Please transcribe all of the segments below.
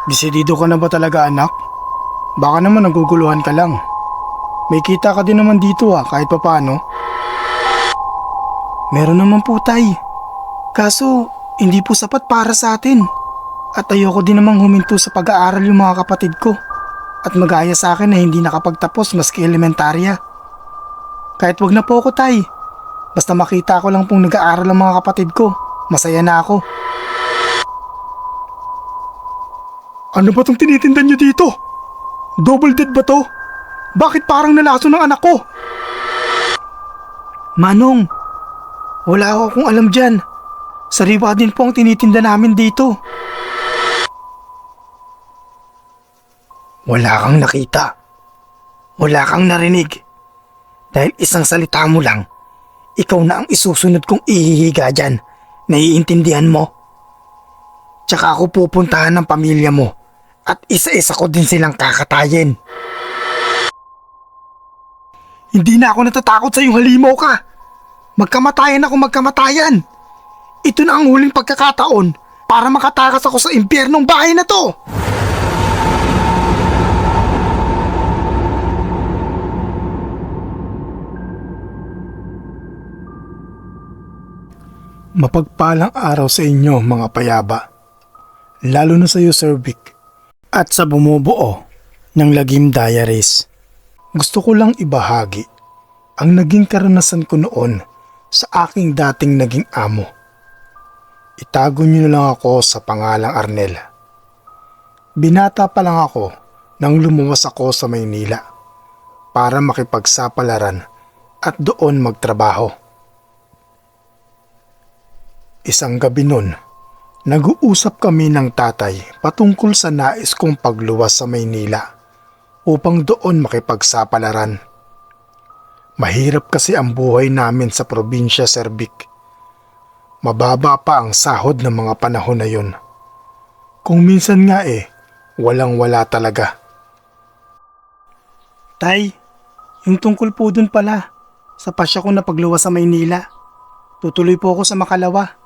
Desidido ka na ba talaga, anak? Baka naman naguguluhan ka lang. May kita ka din naman dito kahit papaano. Meron naman po, tay. Kaso hindi po sapat para sa atin. At ayoko din namang huminto sa pag-aaral yung mga kapatid ko. At magaya sa akin na hindi nakapagtapos maski elementarya. Kahit wag na po ako, tay. Basta makita ko lang pong nag-aaral ang mga kapatid ko, masaya na ako. Ano ba tong tinitindan nyo dito? Double dead ba to? Bakit parang nalaso ng anak ko? Manong, wala ako kung alam dyan. Sariwa din po ang tinitinda namin dito. Wala kang nakita. Wala kang narinig. Dahil isang salita mo lang, ikaw na ang isusunod kong ihihiga dyan. Naiintindihan mo? Tsaka ako pupuntahan ng pamilya mo at isa-isa ko din silang kakatayin. Hindi na ako natatakot sa iyong halimaw ka. Magkamatayan ako magkamatayan. Ito na ang huling pagkakataon para makatakas ako sa impyernong bahay na to. Mapagpalang araw sa inyo mga payaba, lalo na sa iyo Sir Vic, at sa bumubuo ng Lagim Diaries. Gusto ko lang ibahagi ang naging karanasan ko noon sa aking dating naging amo. Itago niyo na lang ako sa pangalang Arnel. Binata pa lang ako nang lumuwas ako sa Maynila para makipagsapalaran at doon magtrabaho. Isang gabi nun, nag-uusap kami ng tatay patungkol sa nais kong pagluwas sa Maynila upang doon makipagsapalaran. Mahirap kasi ang buhay namin sa probinsya, Sir Vic. Mababa pa ang sahod ng mga panahon na yun. Kung minsan nga walang-wala talaga. Tay, yung tungkol po dun pala, sa pasya ko na pagluwas sa Maynila. Tutuloy po ako sa Makalawa.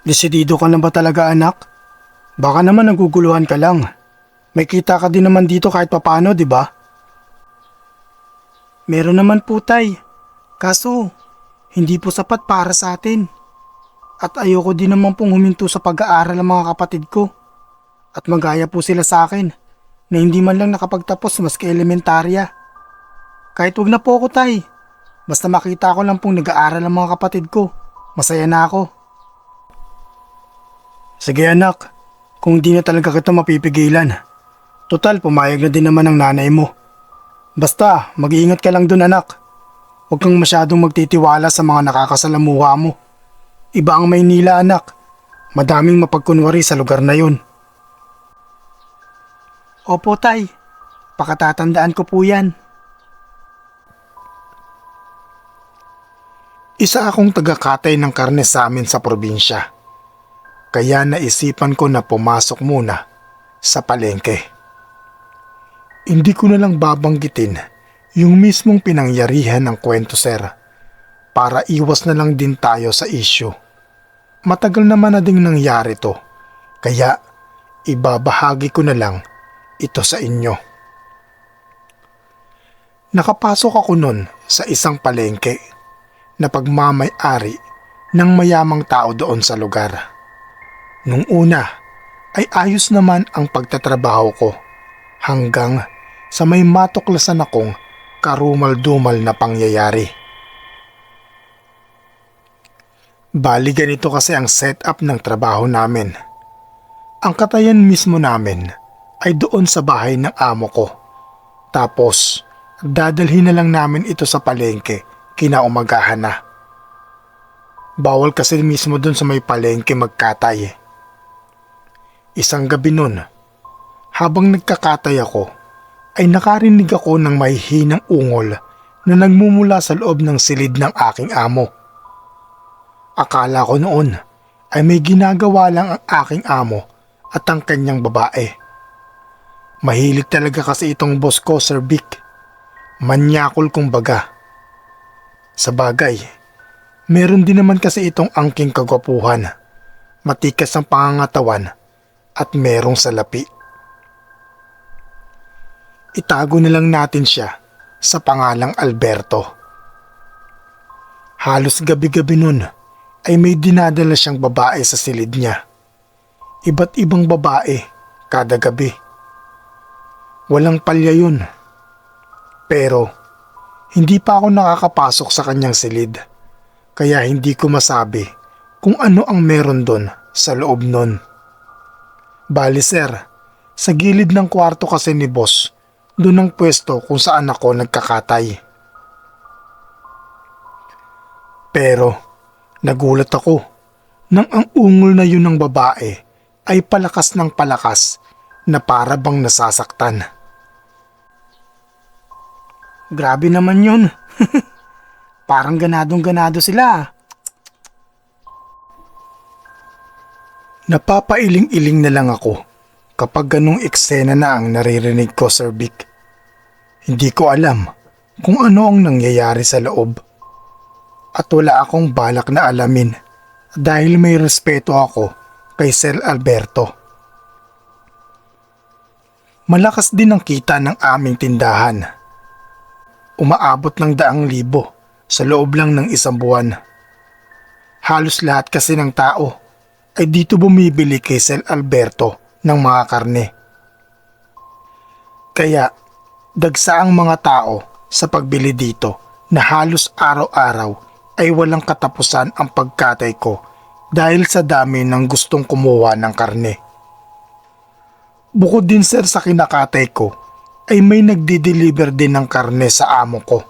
Desidido ka na ba talaga, anak? Baka naman naguguluhan ka lang. May kita ka din naman dito kahit papano, di ba? Meron naman po, tay. Kaso, hindi po sapat para sa atin. At ayoko din naman pong huminto sa pag-aaral ng mga kapatid ko. At magaya po sila sa akin na hindi man lang nakapagtapos maski elementarya. Kahit wag na po ako, tay. Basta makita ko lang pong nag-aaral ang mga kapatid ko, masaya na ako. Sige anak, kung di na talaga kita mapipigilan. Total, pumayag na din naman ang nanay mo. Basta, mag-iingat ka lang dun anak. Huwag kang masyadong magtitiwala sa mga nakakasalamuha mo. Iba ang Maynila anak. Madaming mapagkunwari sa lugar na yun. Opo tay, pakatatandaan ko po yan. Isa akong taga-katay ng karne sa amin sa probinsya. Kaya naisipan ko na pumasok muna sa palengke. Hindi ko na lang babanggitin yung mismong pinangyarihan ng kwento, sir, para iwas na lang din tayo sa issue. Matagal naman na ding nangyari to, kaya ibabahagi ko na lang ito sa inyo. Nakapasok ako nun sa isang palengke na pagmamay-ari ng mayamang tao doon sa lugar. Nung una ay ayos naman ang pagtatrabaho ko hanggang sa may matuklasan akong karumal-dumal na pangyayari. Bali ganito kasi ang setup ng trabaho namin. Ang katayan mismo namin ay doon sa bahay ng amo ko. Tapos dadalhin na lang namin ito sa palengke kinaumagahan na. Bawal kasi mismo doon sa may palengke magkatay. Isang gabi nun, habang nagkakatay ako, ay nakarinig ako ng mahihinang ungol na nagmumula sa loob ng silid ng aking amo. Akala ko noon ay may ginagawa lang ang aking amo at ang kanyang babae. Mahilig talaga kasi itong boss ko, Sir Vic. Manyakol kumbaga. Sa bagay, meron din naman kasi itong angking kagwapuhan. Matikas ang pangangatawan at merong salapi. Itago na lang natin siya sa pangalang Alberto. Halos gabi-gabi nun ay may dinadala siyang babae sa silid niya. Iba't ibang babae kada gabi. Walang palya yun. Pero hindi pa ako nakakapasok sa kanyang silid, kaya hindi ko masabi kung ano ang meron doon sa loob nun. Bali sir, sa gilid ng kwarto kasi ni boss, doon ang pwesto kung saan ako nagkakatay. Pero nagulat ako nang ang ungol na yun ng babae ay palakas ng palakas na para bang nasasaktan. Grabe naman yun. Parang ganadong-ganado sila. Napapailing-iling na lang ako kapag ganung eksena na ang naririnig ko, Sir Vic. Hindi ko alam kung ano ang nangyayari sa loob. At wala akong balak na alamin dahil may respeto ako kay Sir Alberto. Malakas din ang kita ng aming tindahan. Umaabot ng 100,000 sa loob lang ng isang buwan. Halos lahat kasi ng tao ay dito bumibili kay Sir Alberto ng mga karne. Kaya dagsa ang mga tao sa pagbili dito na halos araw-araw ay walang katapusan ang pagkatay ko dahil sa dami ng gustong kumuha ng karne. Bukod din sir sa kinakatay ko ay may nagdi-deliver din ng karne sa amo ko.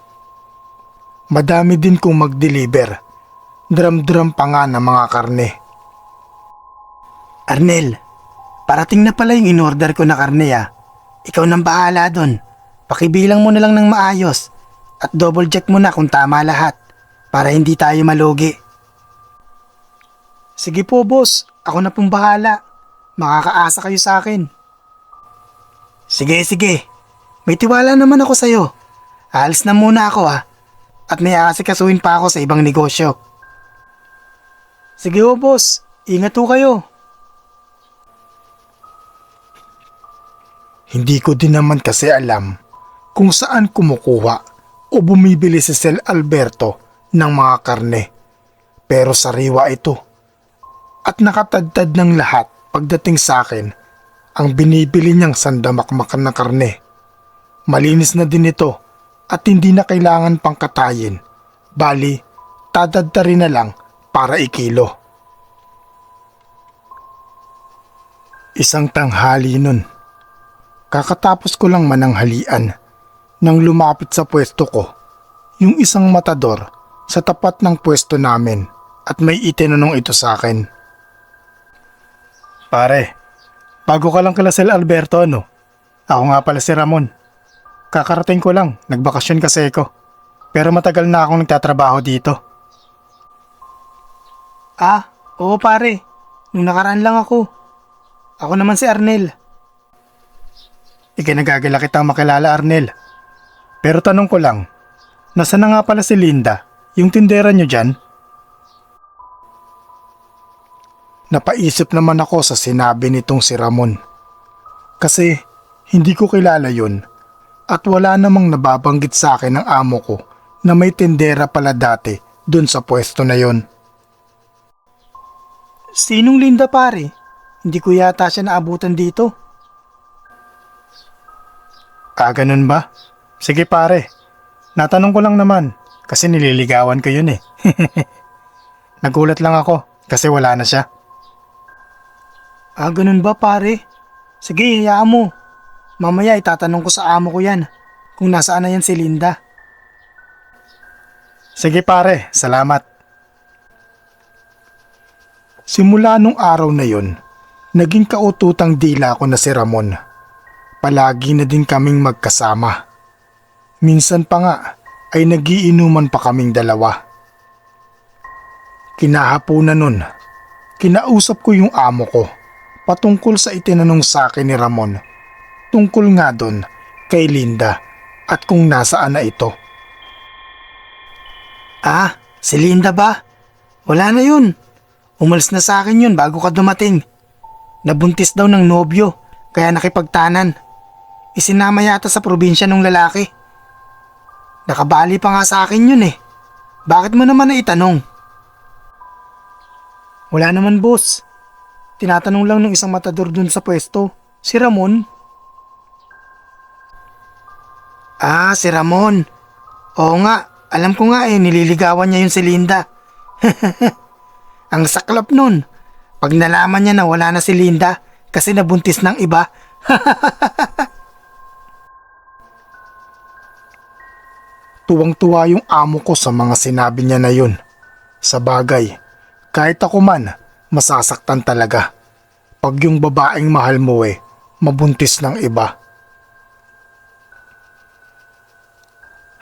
Madami din kong mag-deliver. Drum-drum pa nga ng mga karne. Arnel, parating na pala yung in-order ko na karne ah. Ikaw nang bahala doon. Pakibilang mo na lang ng maayos at double check mo na kung tama lahat para hindi tayo malugi. Sige po boss, ako na pong bahala. Makakaasa kayo sa akin. Sige. May tiwala naman ako sa'yo. Alis na muna ako ah. At may aasikasuhin pa ako sa ibang negosyo. Sige po boss, ingat po kayo. Hindi ko din naman kasi alam kung saan kumukuha o bumibili si Sir Alberto ng mga karne. Pero sariwa ito. At nakatadtad ng lahat pagdating sa akin ang binibili niyang sandamakmakan na karne. Malinis na din ito at hindi na kailangan pang katayin. Bali, tadadtarin na lang para ikilo. Isang tanghali nun. Kakatapos ko lang mananghalian nang lumapit sa pwesto ko yung isang matador sa tapat ng pwesto namin at may itinanong ito sa akin. Pare, bago ka lang kila Sir Alberto no? Ako nga pala si Ramon. Kakarating ko lang, nagbakasyon kasi ako. Pero matagal na akong nagtatrabaho dito. Ah, oo pare. Nung nakaraan lang ako. Ako naman si Arnel. Ikinagagala kitang makilala Arnel. Pero tanong ko lang, nasa na nga pala si Linda, yung tindera nyo dyan? Napaisip naman ako sa sinabi nitong si Ramon. Kasi hindi ko kilala yun at wala namang nababanggit sa akin ng amo ko na may tindera pala dati dun sa pwesto na yon. Sinong Linda pare? Hindi ko yata siya naabutan dito. Ganun ba? Sige pare, natanong ko lang naman kasi nililigawan ko yun eh. Nagulat lang ako kasi wala na siya. Ganun ba pare? Sige, hayaan mo. Mamaya itatanong ko sa amo ko yan kung nasaan na yan si Linda. Sige pare, salamat. Simula nung araw na yon, naging kaututang dila ko na si Ramon. Palagi na din kaming magkasama. Minsan pa nga ay nagiinuman pa kaming dalawa. Kinahapunan nun, kinausap ko yung amo ko patungkol sa itinanong sa akin ni Ramon tungkol nga doon kay Linda at kung nasaan na ito. Si Linda ba? Wala na yun. Umalis na sa akin yun bago ka dumating. Nabuntis daw ng nobyo, kaya nakipagtanan. Isinama yata sa probinsya ng lalaki. Nakabali pa nga sa akin yun eh. Bakit mo naman naitanong? Wala naman boss. Tinatanong lang ng isang matador dun sa pwesto. Si Ramon. Ah, si Ramon. Oo nga, alam ko nga nililigawan niya yung si Linda. Ang saklap nun. Pag nalaman niya na wala na si Linda kasi nabuntis ng iba. Tuwang-tuwa yung amo ko sa mga sinabi niya na yun. Sa bagay, kahit ako man, masasaktan talaga. Pag yung babaeng mahal mo mabuntis ng iba.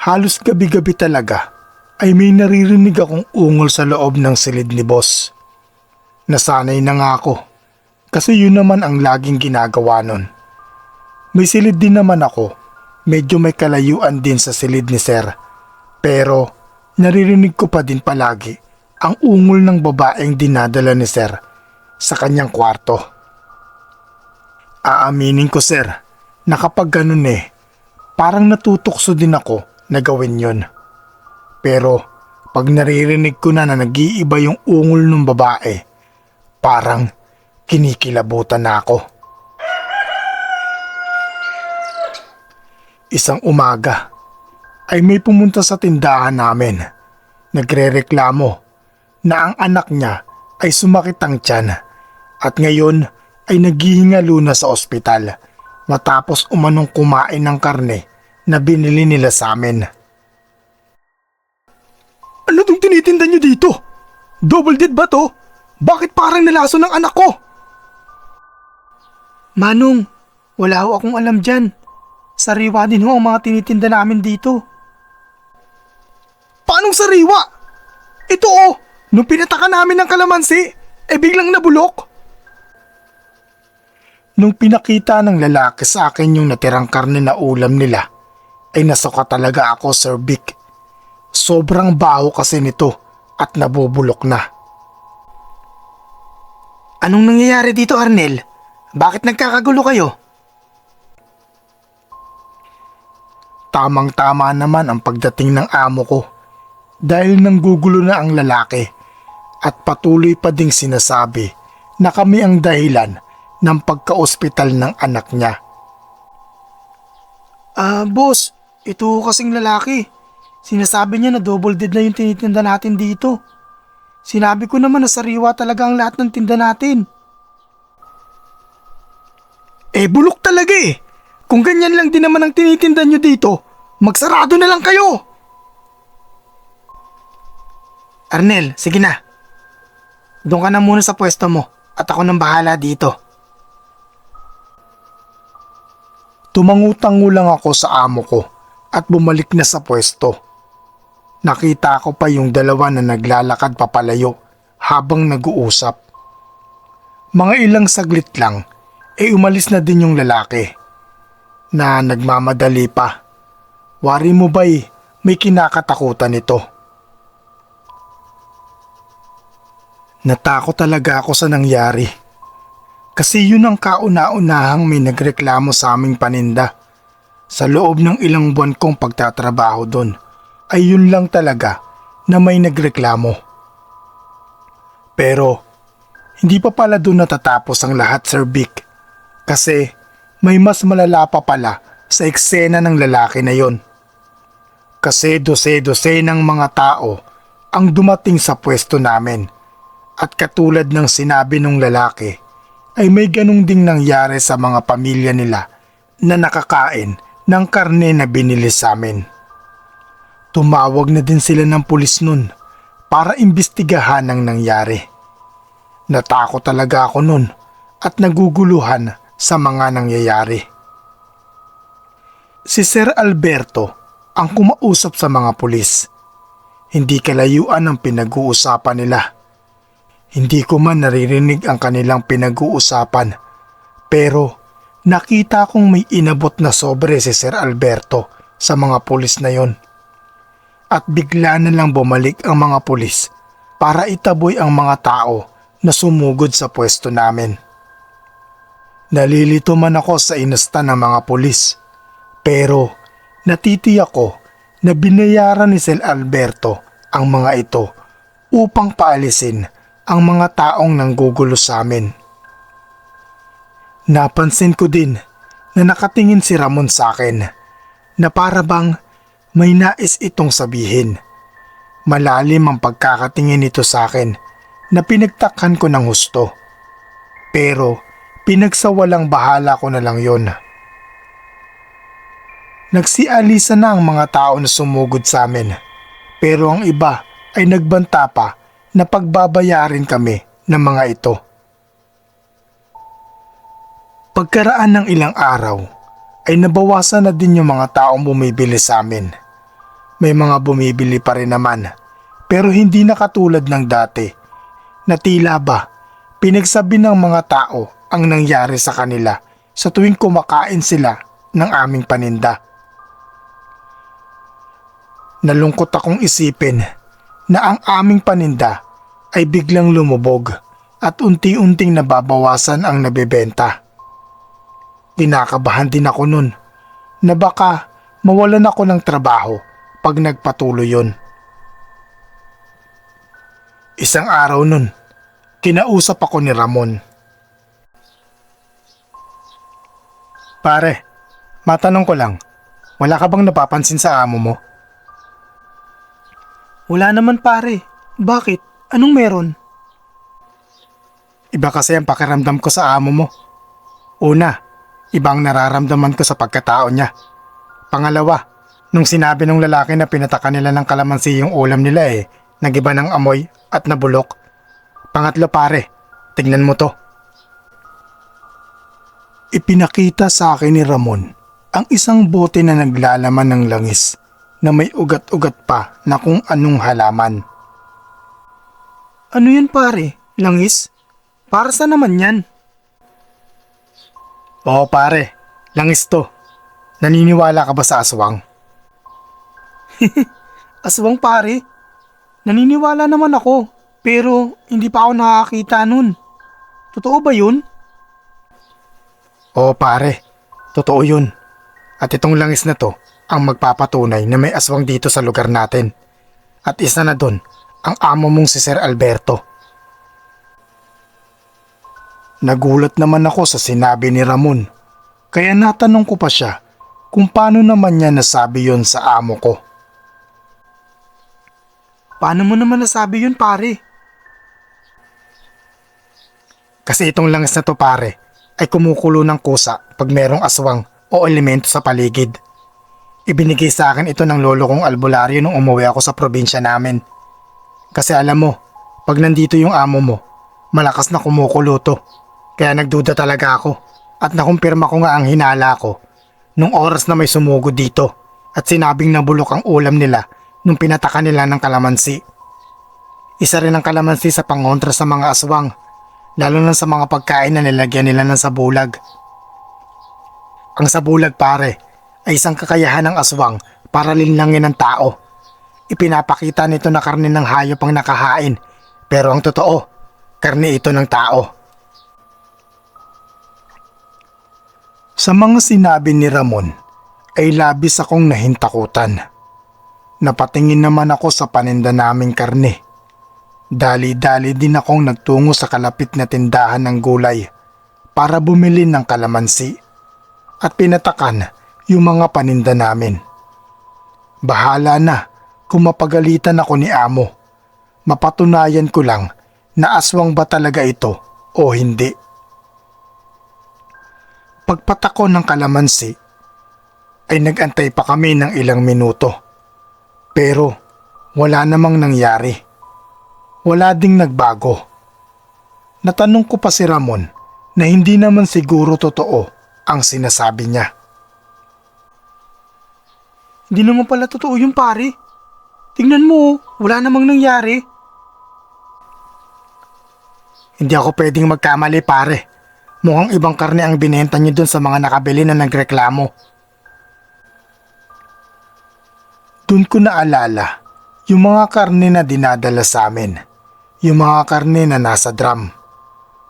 Halos gabi-gabi talaga ay may naririnig akong ungol sa loob ng silid ni boss. Nasanay na nga ako kasi yun naman ang laging ginagawa nun. May silid din naman ako, medyo may kalayuan din sa silid ni sir. Pero naririnig ko pa din palagi ang ungol ng babaeng dinadala ni sir sa kanyang kwarto. Aaminin ko sir, na kapag ganun parang natutukso din ako na gawin yun. Pero pag naririnig ko na nag-iiba yung ungol ng babae, parang kinikilabutan na ako. Isang umaga ay may pumunta sa tindahan namin. Nagrereklamo na ang anak niya ay sumakit ang tiyan at ngayon ay naghihingalo na sa ospital matapos umanong kumain ng karne na binili nila sa amin. Ano tong tinitinda niyo dito? Double dead ba to? Bakit parang nalaso ng anak ko? Manong, wala ho akong alam dyan. Sariwa din ho ang mga tinitinda namin dito. Paanong sariwa? Ito nung pinataka namin ng kalamansi, biglang nabulok. Nung pinakita ng lalaki sa akin yung natirang karne na ulam nila, ay nasuka talaga ako, Sir Vic. Sobrang baho kasi nito at nabubulok na. Anong nangyayari dito, Arnel? Bakit nagkakagulo kayo? Tamang-tama naman ang pagdating ng amo ko dahil nanggugulo na ang lalaki at patuloy pa ding sinasabi na kami ang dahilan ng pagka-ospital ng anak niya. Boss, ito kasing lalaki. Sinasabi niya na double dead na yung tinitinda natin dito. Sinabi ko naman na sariwa talaga ang lahat ng tinda natin. Bulok talaga Kung ganyan lang din naman ang tinitinda nyo dito, magsarado na lang kayo. Arnel, sige na. Doon ka na muna sa pwesto mo at ako nang bahala dito. Tumangutango lang ako sa amo ko at bumalik na sa pwesto. Nakita ko pa yung dalawa na naglalakad papalayo habang nag-uusap. Mga ilang saglit lang, umalis na din yung lalaki na nagmamadali pa. Wari mo ba'y may kinakatakutan ito? Natakot talaga ako sa nangyari. Kasi yun ang kauna-unahang may nagreklamo sa aming paninda. Sa loob ng ilang buwan kong pagtatrabaho doon, ay yun lang talaga na may nagreklamo. Pero hindi pa pala doon natatapos ang lahat, Sir Vic. Kasi may mas malala pa pala sa eksena ng lalaki na yon. Kasi dose-dose ng mga tao ang dumating sa pwesto namin. At katulad ng sinabi ng lalaki, ay may ganung ding nangyari sa mga pamilya nila na nakakain ng karne na binili sa amin. Tumawag na din sila ng pulis nun para imbestigahan ang nangyari. Natakot talaga ako nun at naguguluhan sa mga nangyayari. Si Sir Alberto ang kumausap sa mga pulis. Hindi kalayuan ang pinag-uusapan nila. Hindi ko man naririnig ang kanilang pinag-uusapan, pero nakita kong may inabot na sobre si Sir Alberto sa mga pulis na yon. At bigla na lang bumalik ang mga pulis para itaboy ang mga tao na sumugod sa pwesto namin. Nalilito man ako sa inasta ng mga pulis, pero natitiyak ko na binayaran ni Sir Alberto ang mga ito upang paalisin ang mga taong nanggugulo sa amin. Napansin ko din na nakatingin si Ramon sa akin na para bang may nais itong sabihin. Malalim ang pagkakatingin nito sa akin na pinagtakhan ko ng husto. Pero pinagsawalang bahala ko na lang yon. Nagsialisa na ang mga tao na sumugod sa amin, pero ang iba ay nagbanta pa na pagbabayarin kami ng mga ito. Pagkaraan ng ilang araw ay nabawasan na din yung mga taong bumibili sa amin. May mga bumibili pa rin naman, pero hindi na katulad ng dati na tila ba pinagsabi ng mga tao ang nangyari sa kanila sa tuwing kumakain sila ng aming paninda. Nalungkot akong isipin na ang aming paninda ay biglang lumubog at unti-unting nababawasan ang nabebenta. Kinakabahan din ako nun na baka mawalan ako ng trabaho pag nagpatuloy yun. Isang araw nun, kinausap ako ni Ramon. Pare, matanong ko lang, wala ka bang napapansin sa amo mo? Wala naman pare. Bakit? Anong meron? Iba kasi ang pakiramdam ko sa amo mo. Una, ibang nararamdaman ko sa pagkatao niya. Pangalawa, nung sinabi ng lalaki na pinataka nila ng kalamansi yung ulam nila nagiba ng amoy at nabulok. Pangatlo pare, tignan mo to. Ipinakita sa akin ni Ramon ang isang bote na naglalaman ng langis na may ugat-ugat pa na kung anong halaman. Ano yan pare? Langis? Para saan naman yan? Oo pare, langis to. Naniniwala ka ba sa aswang? Aswang pare? Naniniwala naman ako, pero hindi pa ako nakakita nun. Totoo ba yun? Oo pare, totoo yun. At itong langis na to ang magpapatunay na may aswang dito sa lugar natin. At isa na dun, ang amo mong si Sir Alberto. Nagulat naman ako sa sinabi ni Ramon, kaya natanong ko pa siya kung paano naman niya nasabi yon sa amo ko. Paano mo naman nasabi yun pare? Kasi itong langis na to pare ay kumukulo ng kusa pag merong aswang o elemento sa paligid. Ibinigay sa akin ito ng lolo kong albularyo nung umuwi ako sa probinsya namin. Kasi alam mo, pag nandito yung amo mo, malakas na kumukulo to. Kaya nagduda talaga ako at nakumpirma ko nga ang hinala ko nung oras na may sumugod dito at sinabing nabulok ang ulam nila nung pinataka nila ng kalamansi. Isa rin ang kalamansi sa pangontra sa mga aswang, lalo na sa mga pagkain na nilagyan nila ng sabulag. Ang sabulag pare ay isang kakayahan ng aswang para linlangin ng tao. Ipinapakita nito na karne ng hayop ang nakahain, pero ang totoo, karne ito ng tao. Sa mga sinabi ni Ramon ay labis akong nahintakutan. Napatingin naman ako sa paninda naming karne. Dali-dali din akong nagtungo sa kalapit na tindahan ng gulay para bumili ng kalamansi at pinatakan yung mga paninda namin. Bahala na kung mapagalitan ako ni amo. Mapatunayan ko lang na aswang ba talaga ito o hindi. Pagpatako ng kalamansi ay nagantay pa kami ng ilang minuto. Pero wala namang nangyari. Wala ding nagbago. Natanong ko pa si Ramon na hindi naman siguro totoo ang sinasabi niya. Hindi naman pala totoo yung pare. Tingnan mo, wala namang nangyari. Hindi ako pwedeng magkamali pare. Mukhang ibang karne ang binenta niyo dun sa mga nakabili na nagreklamo. Dun ko naalala yung mga karne na dinadala sa amin. Yung mga karne na nasa drum.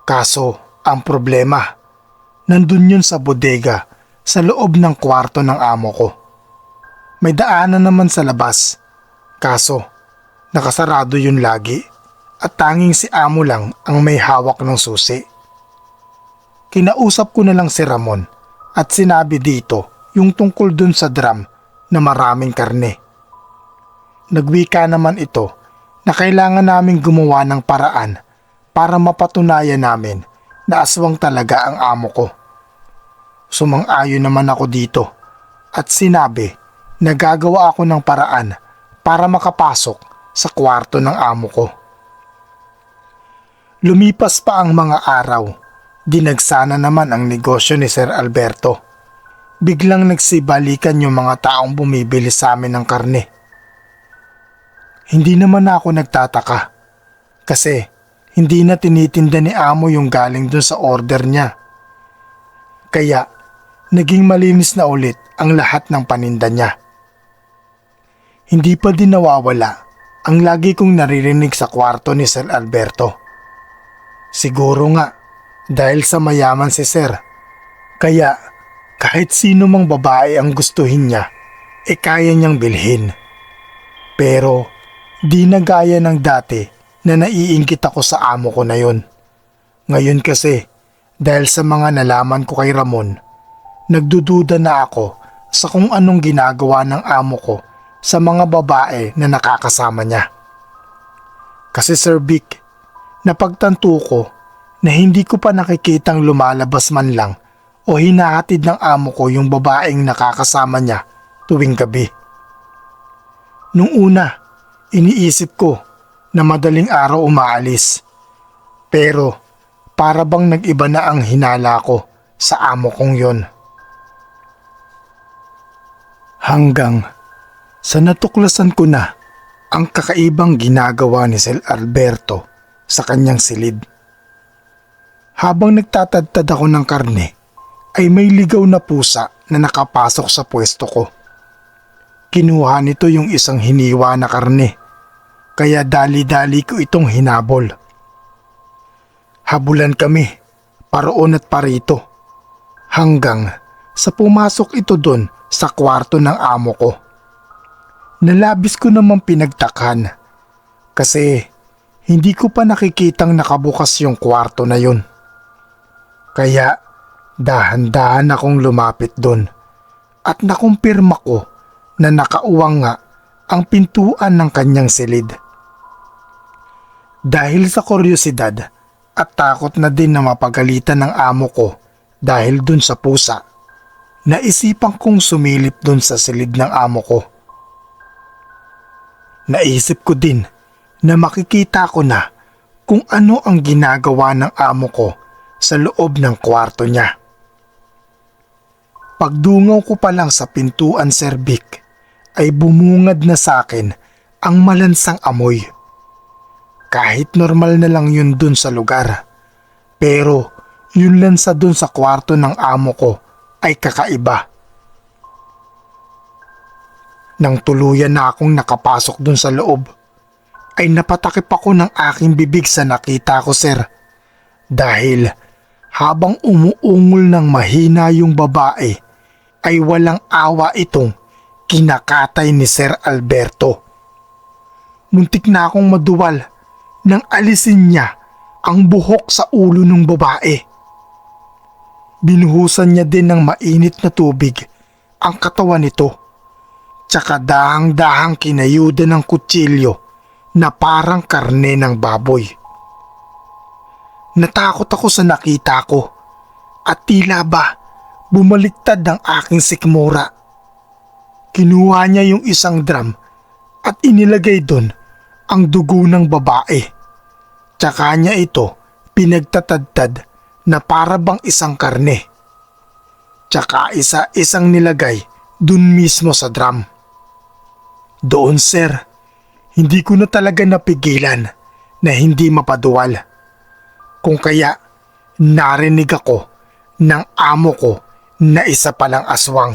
Kaso, ang problema, nandun yun sa bodega sa loob ng kwarto ng amo ko. May daanan naman sa labas, kaso nakasarado yun lagi at tanging si amo lang ang may hawak ng susi. Kinausap ko na lang si Ramon at sinabi dito yung tungkol dun sa drum na maraming karne. Nagwika naman ito na kailangan naming gumawa ng paraan para mapatunayan namin na aswang talaga ang amo ko. Sumang-ayon naman ako dito at sinabi na gagawa ako ng paraan para makapasok sa kwarto ng amo ko. Lumipas pa ang mga araw, dinagsana naman ang negosyo ni Sir Alberto. Biglang nagsibalikan yung mga taong bumibili sa amin ng karne. Hindi naman ako nagtataka kasi hindi na tinitinda ni amo yung galing dun sa order niya. Kaya naging malinis na ulit ang lahat ng paninda niya. Hindi pa din nawawala ang lagi kong naririnig sa kwarto ni Sir Alberto. Siguro nga dahil sa mayaman si Sir, kaya kahit sino mang babae ang gustuhin niya, kaya niyang bilhin. Pero di na gaya ng dati na naiinggit ako sa amo ko na yun. Ngayon kasi, dahil sa mga nalaman ko kay Ramon, nagdududa na ako sa kung anong ginagawa ng amo ko sa mga babae na nakakasama niya. Kasi Sir Vic, napagtanto ko na hindi ko pa nakikitang lumalabas man lang o hinahatid ng amo ko yung babaeng nakakasama niya tuwing gabi. Nung una, iniisip ko na madaling araw umaalis. Pero para bang nag-iba na ang hinala ko sa amo kong yon. Hanggang sa natuklasan ko na ang kakaibang ginagawa ni Sir Alberto sa kanyang silid. Habang nagtatadtad ako ng karne, ay may ligaw na pusa na nakapasok sa pwesto ko. Kinuha nito yung isang hiniwa na karne, kaya dali-dali ko itong hinabol. Habulan kami, paroon at parito, hanggang sa pumasok ito doon sa kwarto ng amo ko. Nalabis ko namang pinagtakhan kasi hindi ko pa nakikitang nakabukas yung kwarto na yun. Kaya dahan-dahan akong lumapit doon at nakumpirma ko na nakauwang nga ang pintuan ng kanyang silid. Dahil sa kuryosidad at takot na din na mapagalitan ng amo ko dahil dun sa pusa, naisipan kong sumilip dun sa silid ng amo ko. Naisip ko din na makikita ko na kung ano ang ginagawa ng amo ko sa loob ng kwarto niya. Pagdungaw ko pa lang sa pintuan, Sir Vic, ay bumungad na sa akin ang malansang amoy. Kahit normal na lang yun dun sa lugar, pero yun lansa dun sa kwarto ng amo ko ay kakaiba. Nang tuluyan na akong nakapasok dun sa loob, ay napatakip ako ng aking bibig sa nakita ko, Sir. Dahil habang umuungol ng mahina yung babae, ay walang awa itong kinakatay ni Sir Alberto. Muntik na akong maduwal nang alisin niya ang buhok sa ulo ng babae. Binuhusan niya din ng mainit na tubig ang katawan nito, tsaka dahang-dahang kinayuda ng kutsilyo na parang karne ng baboy. Natakot ako sa nakita ko at tila ba bumaliktad ang aking sikmura. Kinuha niya yung isang drum at inilagay doon ang dugo ng babae. Tsaka niya ito pinagtatadtad na para bang isang karne. Tsaka isa-isang nilagay doon mismo sa drum. Doon, Sir, hindi ko na talaga napigilan na hindi mapaduwal. Kung kaya narinig ako ng amo ko na isa palang aswang.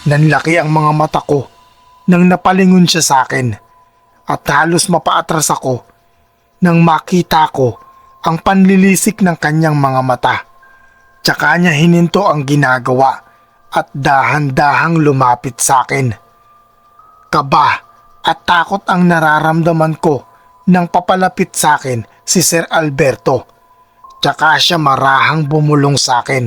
Nanlaki ang mga mata ko nang napalingon siya sa akin at halos mapaatras ako nang makita ko ang panlilisik ng kanyang mga mata Tsaka niya hininto ang ginagawa at dahan-dahang lumapit sa akin. Kaba at takot ang nararamdaman ko nang papalapit sa akin si Sir Alberto. Tsaka siya marahang bumulong sa akin.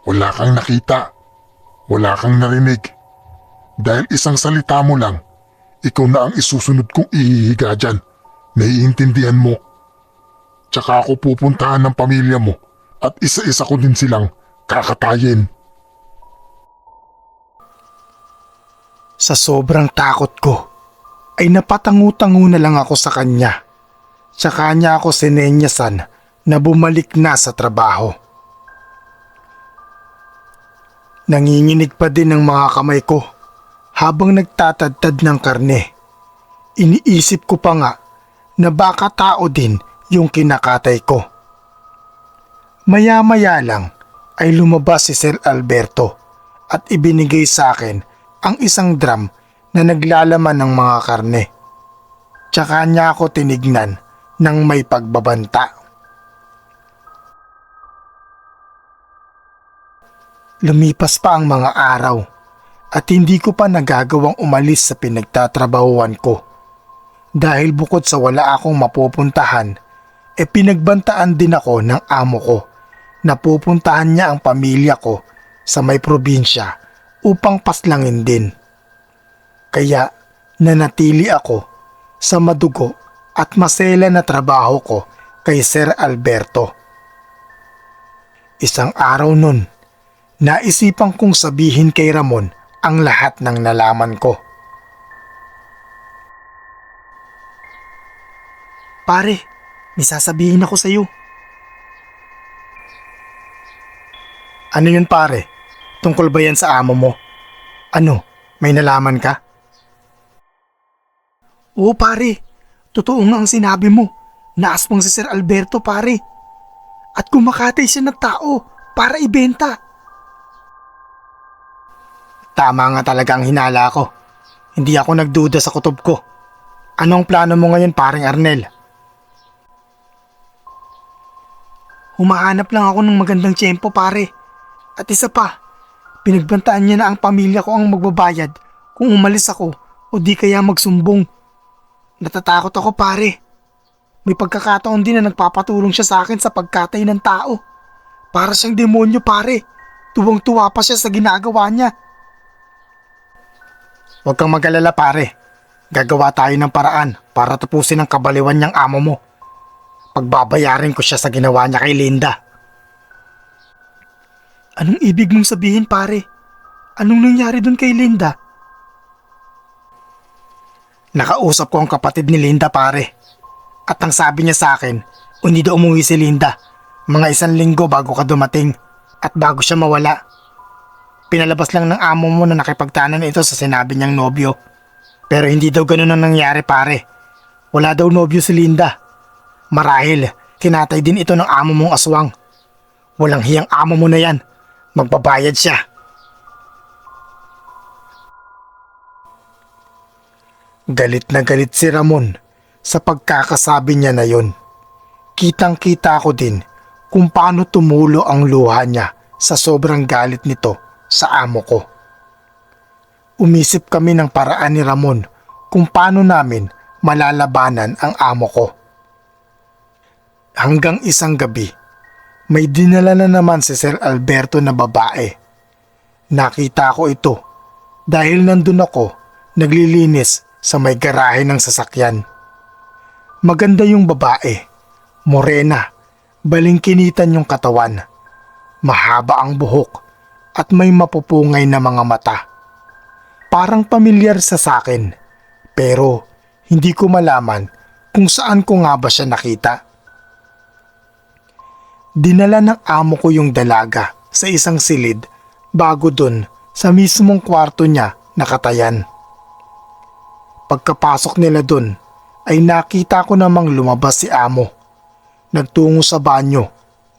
Wala kang nakita, wala kang narinig. Dahil isang salita mo lang, ikaw na ang isusunod kong ihihiga dyan. Naiintindihan mo. Tsaka ako pupuntahan ng pamilya mo at isa-isa ko din silang kakatayin. Sa sobrang takot ko, ay napatangu-tangu na lang ako sa kanya. Tsaka niya ako sinenyasan na bumalik na sa trabaho. Nanginginig pa din ang mga kamay ko habang nagtatadtad ng karne. Iniisip ko pa nga na baka tao din yung kinakatay ko. Maya-maya lang ay lumabas si Sir Alberto at ibinigay sa akin ang isang drum na naglalaman ng mga karne. Tsaka niya ako tinignan ng may pagbabanta. Lumipas pa ang mga araw at hindi ko pa nagagawang umalis sa pinagtatrabahuan ko. Dahil bukod sa wala akong mapupuntahan, pinagbantaan din ako ng amo ko na pupuntahan niya ang pamilya ko sa may probinsya upang paslangin din. Kaya nanatili ako sa madugo at masela na trabaho ko kay Sir Alberto. Isang araw nun, naisipan kong sabihin kay Ramon ang lahat ng nalaman ko. Pare, may sasabihin ako sa'yo. Ano yun pare? Tungkol ba yan sa amo mo? Ano, may nalaman ka? Oo pare, totoo nga ang sinabi mo. Naaspang si Sir Alberto pare. At kumakatay siya ng tao para ibenta. Tama nga talaga ang hinala ko. Hindi ako nagduda sa kutob ko. Anong plano mo ngayon paring Arnel? Humahanap lang ako ng magandang tiyempo pare. At isa pa, pinagbantaan niya na ang pamilya ko ang magbabayad kung umalis ako o di kaya magsumbong. Natatakot ako pare. May pagkakataon din na nagpapatulong siya sa akin sa pagkatay ng tao. Para siyang demonyo pare. Tuwang-tuwa pa siya sa ginagawa niya. Huwag kang mag-alala pare. Gagawa tayo ng paraan para tapusin ang kabaliwan niyang amo mo. Pagbabayarin ko siya sa ginawa niya kay Linda. Anong ibig mong sabihin pare? Anong nangyari dun kay Linda? Nakausap ko ang kapatid ni Linda pare. At ang sabi niya sa akin, hindi daw umuwi si Linda. Mga 1 linggo bago ka dumating at bago siya mawala. Pinalabas lang ng amo mo na nakipagtanan ito sa sinabi niyang nobyo. Pero hindi daw ganun ang nangyari pare. Wala daw nobyo si Linda. Marahil, kinatay din ito ng amo mong aswang. Walang hiyang amo mo na yan. Magbabayad siya. Galit na galit si Ramon sa pagkakasabi niya na yun. Kitang-kita ko din kung paano tumulo ang luha niya sa sobrang galit nito sa amo ko. Umisip kami ng paraan ni Ramon kung paano namin malalabanan ang amo ko. Hanggang isang gabi, may dinala na naman si Sir Alberto na babae. Nakita ko ito dahil nandun ako naglilinis sa may garahe ng sasakyan. Maganda yung babae, morena, balingkinitan yung katawan, mahaba ang buhok at may mapupungay na mga mata. Parang pamilyar sa akin, pero hindi ko malaman kung saan ko nga ba siya nakita. Dinala ng amo ko yung dalaga sa isang silid bago dun sa mismong kwarto niya nakatayan. Pagkapasok nila dun ay nakita ko namang lumabas si amo. Nagtungo sa banyo,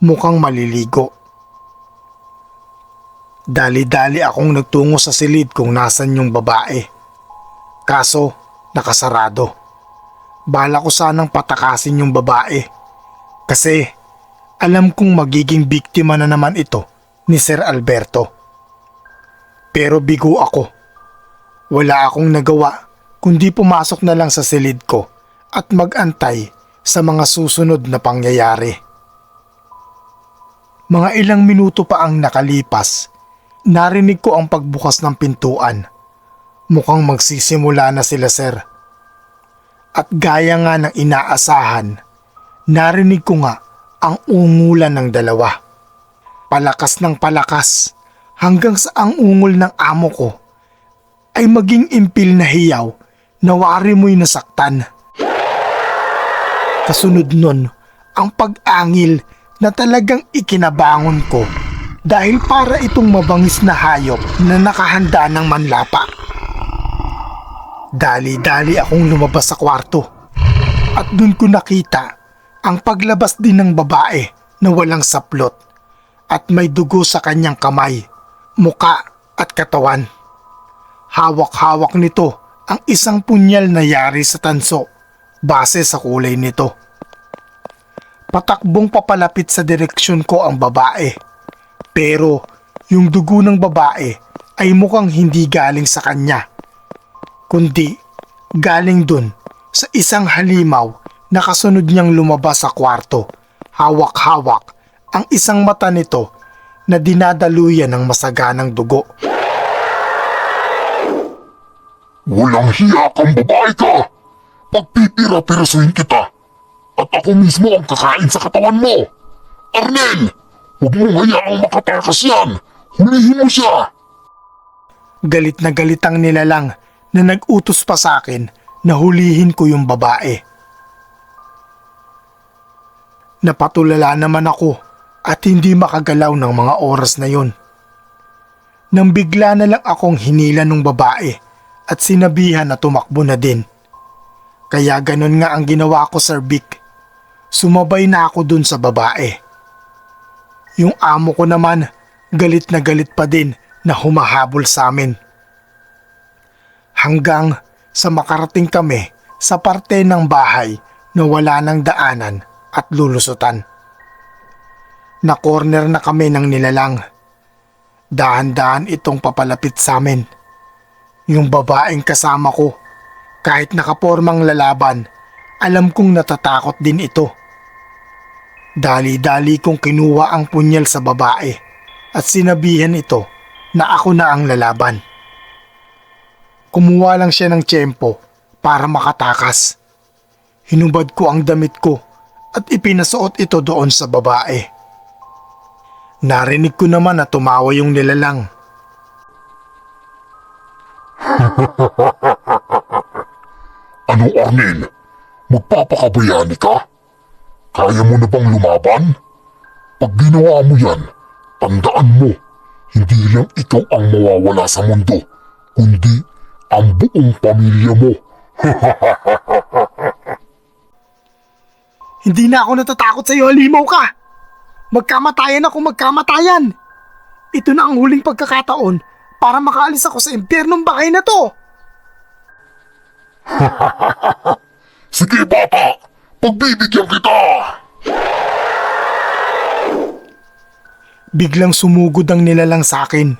mukhang maliligo. Dali-dali akong nagtungo sa silid kung nasan yung babae. Kaso nakasarado. Bala ko sanang patakasin yung babae. Kasi alam kong magiging biktima na naman ito ni Sir Alberto. Pero bigo ako. Wala akong nagawa kundi pumasok na lang sa silid ko at mag-antay sa mga susunod na pangyayari. Mga ilang minuto pa ang nakalipas, narinig ko ang pagbukas ng pintuan. Mukhang magsisimula na sila, sir. At gaya nga ng inaasahan, narinig ko nga ang ungulan ng dalawa. Palakas ng palakas hanggang sa ang ungol ng amo ko ay maging impil na hiyaw na wari mo'y nasaktan. Kasunod nun, ang pag-angil na talagang ikinabangon ko dahil para itong mabangis na hayop na nakahanda ng manlapa. Dali-dali akong lumabas sa kwarto at dun ko nakita ang paglabas din ng babae na walang saplot at may dugo sa kanyang kamay, muka at katawan. Hawak-hawak nito ang isang punyal na yari sa tanso base sa kulay nito. Patakbong papalapit sa direksyon ko ang babae. Pero yung dugo ng babae ay mukhang hindi galing sa kanya, kundi galing dun sa isang halimaw na kasunod niyang lumabas sa kwarto. Hawak-hawak ang isang mata nito na dinadaluyan ng masaganang dugo. Walang hiya kang babae ka! Pagpipira-pirasuhin kita! At ako mismo ang kakain sa katawan mo! Arnel! Huwag mong hayaang makatakas yan! Hulihin mo siya! Galit na galit ang nilalang na nag-utos pa sa akin na hulihin ko yung babae. Napatulala naman ako at hindi makagalaw ng mga oras na yun. Nang bigla na lang akong hinila ng babae at sinabihan na tumakbo na din. Kaya ganun nga ang ginawa ko, Sir Vic. Sumabay na ako dun sa babae. Yung amo ko naman, galit na galit pa din na humahabol sa amin. Hanggang sa makarating kami sa parte ng bahay na wala ng daanan at lulusutan. Na-corner na kami ng nilalang. Dahan-dahan itong papalapit sa amin. Yung babaeng kasama ko, kahit nakapormang lalaban, alam kong natatakot din ito. Dali-dali kong kinuha ang punyal sa babae at sinabihan ito na ako na ang lalaban. Kumuha lang siya ng tiyempo para makatakas. Hinubad ko ang damit ko at ipinasuot ito doon sa babae. Narinig ko naman na tumawa yung nilalang. Ano, Arnel? Magpapakabayani ka? Kaya mo na bang lumaban? Pag ginawa mo yan, tandaan mo, hindi lang ikaw ang mawawala sa mundo, kundi ang buong pamilya mo. Hindi na ako natatakot sa iyo, halimaw ka! Magkamatayan ako, magkamatayan! Ito na ang huling pagkakataon para makaalis ako sa impyernong bakay na to! Sige bata, pagbibigyan kita! Biglang sumugod ang nilalang sa akin.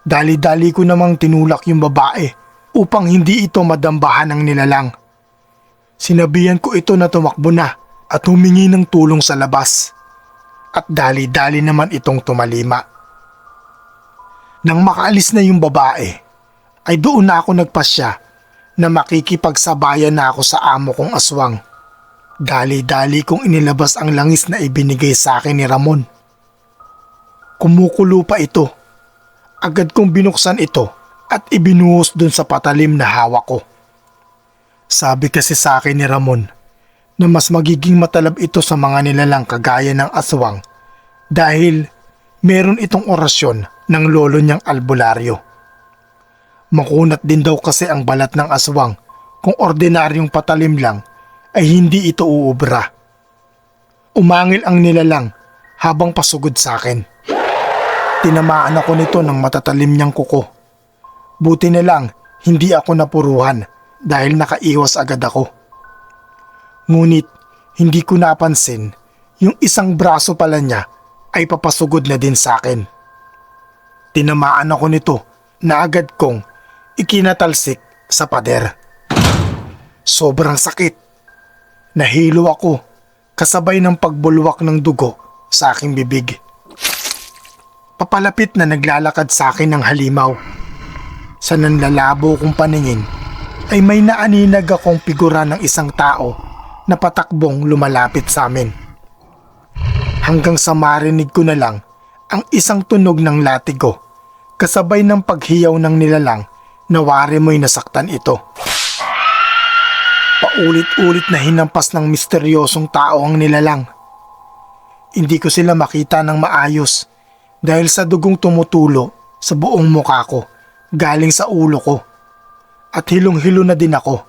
Dali-dali ko namang tinulak yung babae upang hindi ito madambahan ng nilalang. Sinabihan ko ito na tumakbo na at humingi ng tulong sa labas. At dali-dali naman itong tumalima. Nang makaalis na yung babae, ay doon na ako nagpasya na makikipagsabayan na ako sa amo kong aswang. Dali-dali kong inilabas ang langis na ibinigay sa akin ni Ramon. Kumukulo pa ito. Agad kong binuksan ito at ibinuhos dun sa patalim na hawak ko. Sabi kasi sa akin ni Ramon na mas magiging matalab ito sa mga nilalang kagaya ng aswang dahil meron itong orasyon ng lolo niyang albularyo. Makunat din daw kasi ang balat ng aswang kung ordinaryong patalim lang ay hindi ito uubra. Umangil ang nilalang habang pasugod sa akin. Tinamaan ako nito ng matatalim niyang kuko. Buti na lang hindi ako napuruhan dahil nakaiwas agad ako. Ngunit hindi ko napansin yung isang braso pala niya ay papasugod na din sa akin. Tinamaan ako nito na agad kong ikinatalsik sa pader. Sobrang sakit. Nahilo ako kasabay ng pagbulwak ng dugo sa aking bibig. Papalapit na naglalakad sa akin ng halimaw. Sa nanlalabo kong paningin ay may naaninag akong figura ng isang tao na patakbong lumalapit sa amin. Hanggang sa marinig ko na lang ang isang tunog ng latigo kasabay ng paghiyaw ng nilalang na wari mo'y nasaktan ito. Paulit-ulit na hinampas ng misteryosong tao ang nilalang. Hindi ko sila makita ng maayos dahil sa dugong tumutulo sa buong mukha ko galing sa ulo ko at hilong-hilo na din ako.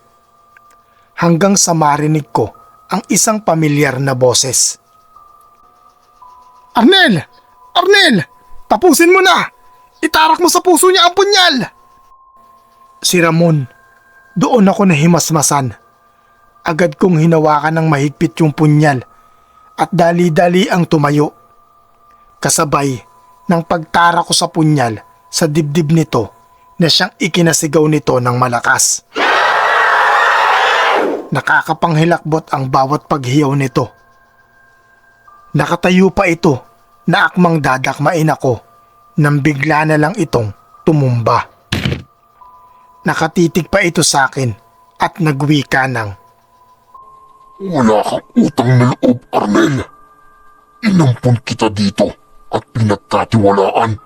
Hanggang sa marinig ko ang isang pamilyar na boses. Arnel! Arnel! Tapusin mo na! Itarak mo sa puso niya ang punyal! Si Ramon. Doon ako nahimasmasan. Agad kong hinawakan ng mahigpit yung punyal at dali-dali ang tumayo. Kasabay ng pagtara ko sa punyal sa dibdib nito na siyang ikinasigaw nito ng malakas. Nakakapanghilakbot ang bawat paghiyaw nito. Nakatayo pa ito na akmang dadakmain ako nang bigla na lang itong tumumba. Nakatitig pa ito sa akin at nagwika ng, Wala kang utang na loob, Arnel. Inampun kita dito at pinagkatiwalaan.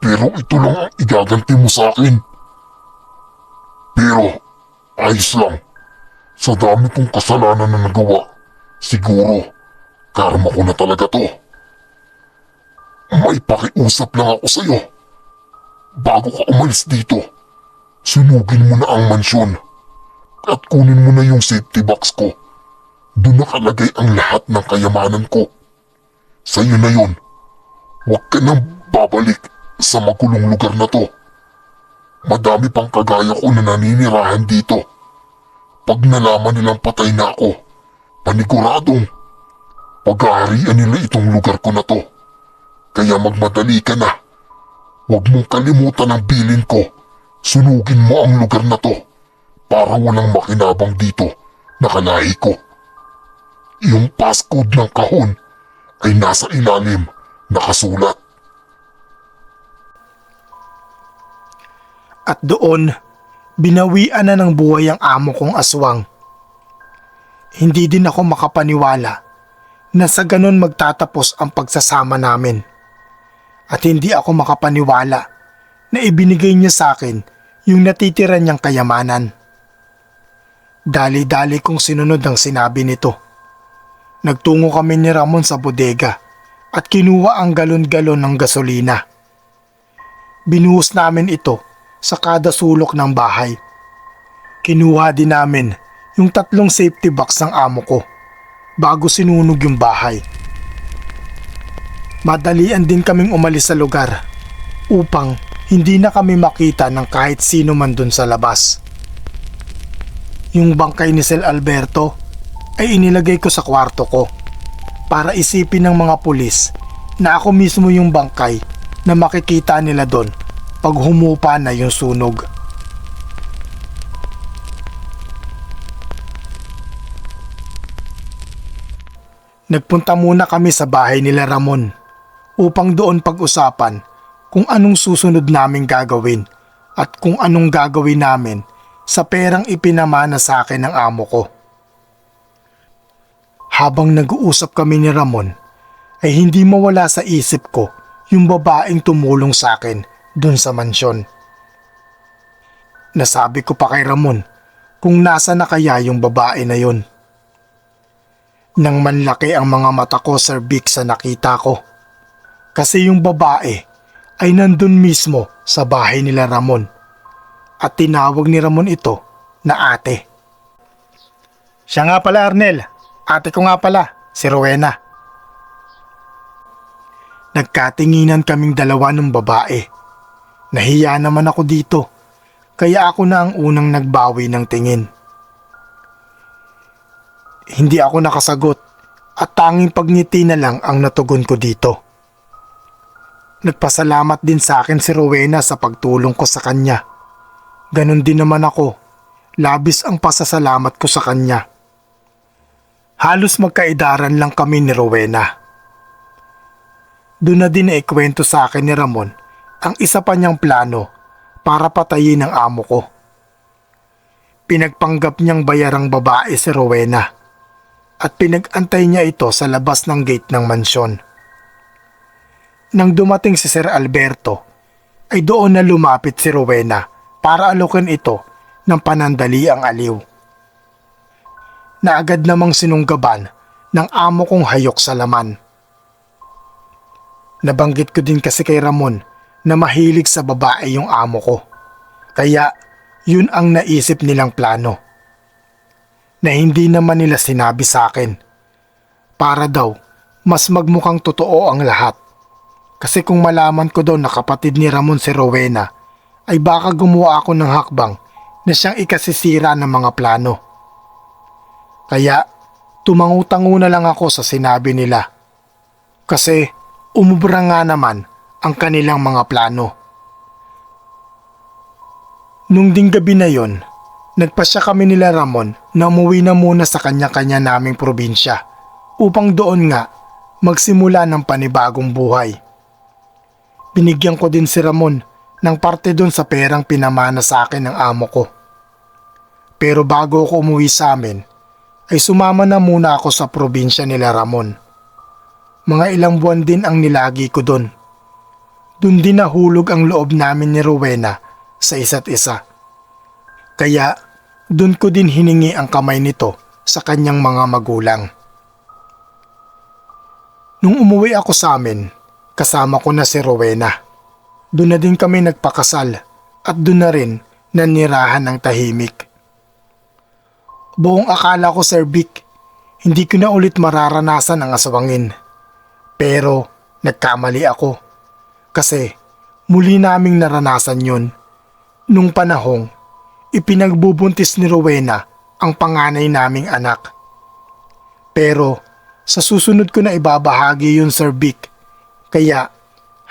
Pero ito lang ang igaganti mo sa akin. Pero, ayos lang. Sa dami kong kasalanan na nagawa, siguro, karma ko na talaga to. May pakiusap lang ako sa'yo. Bago ka umalis dito, sunugin mo na ang mansyon at kunin mo na yung safety box ko. Doon nakalagay ang lahat ng kayamanan ko. Sa'yo na yun. Huwag ka nang babalik sa magulong lugar na to. Madami pang kagaya ko na naninirahan dito. Pag nalaman nilang patay na ako, paniguradong pag-aarian nila itong lugar ko na to. Kaya magmadali ka na. Huwag mong kalimutan ang bilin ko. Sunugin mo ang lugar na to para walang makinabang dito na kalahi ko. Yung passcode ng kahon ay nasa ilalim, nakasulat. At doon, binawian na ng buhay ang amo kong aswang. Hindi din ako makapaniwala na sa ganon magtatapos ang pagsasama namin. At hindi ako makapaniwala na ibinigay niya sa akin yung natitira niyang kayamanan. Dali-dali kong sinunod ang sinabi nito. Nagtungo kami ni Ramon sa bodega at kinuha ang galon-galon ng gasolina. Binuhos namin ito sa kada sulok ng bahay. Kinuha din namin yung 3 safety box ng amo ko bago sinunog yung bahay. Madalian din kaming umalis sa lugar upang hindi na kami makita ng kahit sino man dun sa labas. Yung bangkay ni Sel Alberto ay inilagay ko sa kwarto ko para isipin ng mga pulis na ako mismo yung bangkay na makikita nila doon pag humupa na yung sunog. Nagpunta muna kami sa bahay nila Ramon upang doon pag-usapan kung anong susunod naming gagawin at kung anong gagawin namin sa perang ipinamana sa akin ng amo ko. Habang nag-uusap kami ni Ramon, ay hindi mawala sa isip ko yung babaeng tumulong sa akin doon sa mansyon. Nasabi ko pa kay Ramon kung nasa na kaya yung babae na yun. Nang manlaki ang mga mata ko, Sir Vic, sa nakita ko. Kasi yung babae ay nandun mismo sa bahay nila Ramon at tinawag ni Ramon ito na ate. Siya nga pala, Arnel. Ate ko nga pala, si Rowena. Nagkatinginan kaming dalawa ng babae. Nahiya naman ako dito, kaya ako na ang unang nagbawi ng tingin. hindi ako nakasagot at tanging pagngiti na lang ang natugon ko dito. Nagpasalamat din sa akin si Rowena sa pagtulong ko sa kanya. Ganon din naman ako. Labis ang pasasalamat ko sa kanya. Halos magkaidaran lang kami ni Rowena. Doon na din naikwento sa akin ni Ramon ang isa pa niyang plano para patayin ang amo ko. Pinagpanggap niyang bayarang babae si Rowena at pinag-antay niya ito sa labas ng gate ng mansyon. Nang dumating si Sir Alberto, ay doon na lumapit si Rowena para alokin ito ng panandali ang aliw. Na agad namang sinunggaban ng amo kong hayok sa laman. Nabanggit ko din kasi kay Ramon na mahilig sa babae yung amo ko. Kaya yun ang naisip nilang plano. Na hindi naman nila sinabi sa akin. Para daw mas magmukhang totoo ang lahat. Kasi kung malaman ko daw na kapatid ni Ramon si Rowena, ay baka gumawa ako ng hakbang na siyang ikasisira ng mga plano. Kaya tumangu-tangu na lang ako sa sinabi nila. Kasi umubra nga naman ang kanilang mga plano. Nung ding gabi na yon, nagpasya kami nila Ramon na umuwi na muna sa kanya-kanya naming probinsya upang doon nga magsimula ng panibagong buhay. Binigyan ko din si Ramon ng parte doon sa perang pinamana sa akin ng amo ko. Pero bago ako umuwi sa amin, ay sumama na muna ako sa probinsya nila Ramon. Mga ilang buwan din ang nilagi ko doon. Doon din nahulog ang loob namin ni Rowena sa isa't isa. Kaya doon ko din hiningi ang kamay nito sa kanyang mga magulang. Nung umuwi ako sa amin, kasama ko na si Rowena. Doon na din kami nagpakasal at doon na rin nanirahan ng tahimik. Buong akala ko, Sir Vic, hindi ko na ulit mararanasan ang aswangin. Pero nagkamali ako. Kasi muli naming naranasan yun. Nung panahong ipinagbubuntis ni Rowena ang panganay naming anak. Pero sa susunod ko na ibabahagi yun, Sir Vic. Kaya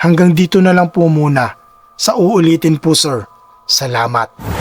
hanggang dito na lang po muna. Sa uulitin po, sir. Salamat.